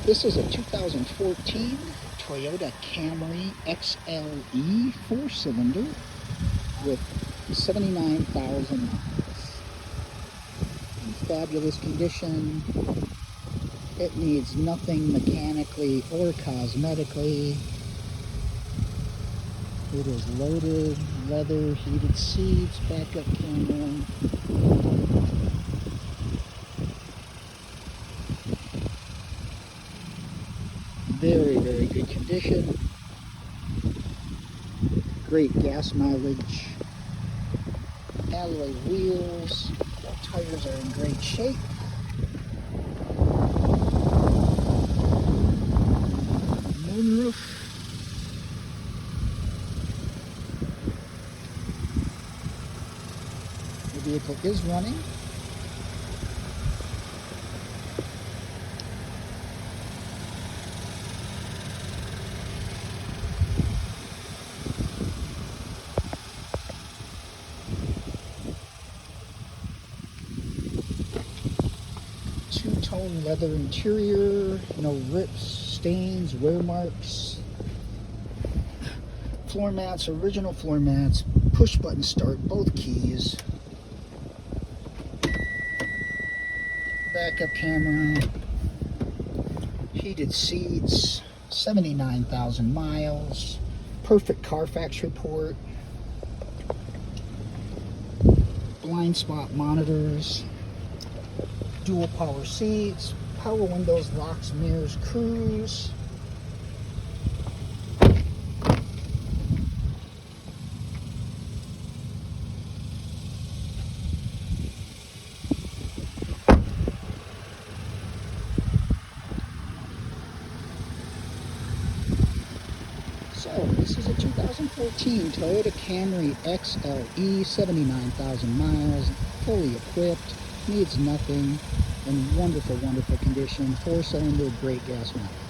This is a 2014 Toyota Camry XLE 4-cylinder with 79,000 miles. In fabulous condition. It needs nothing mechanically or cosmetically. It is loaded, leather, heated seats, backup camera. Very, very good condition. Great gas mileage. Alloy wheels. Tires are in great shape. Moonroof. The vehicle is running. Two-tone leather interior, no rips, stains, wear marks. Floor mats, original floor mats, push button start, both keys. Backup camera, heated seats, 79,000 miles, perfect Carfax report, blind spot monitors, dual power seats, power windows, locks, mirrors, cruise. So this is a 2014 Toyota Camry XLE, 79,000 miles, fully equipped, needs nothing, in wonderful, wonderful condition, 4-cylinder, great gas mileage.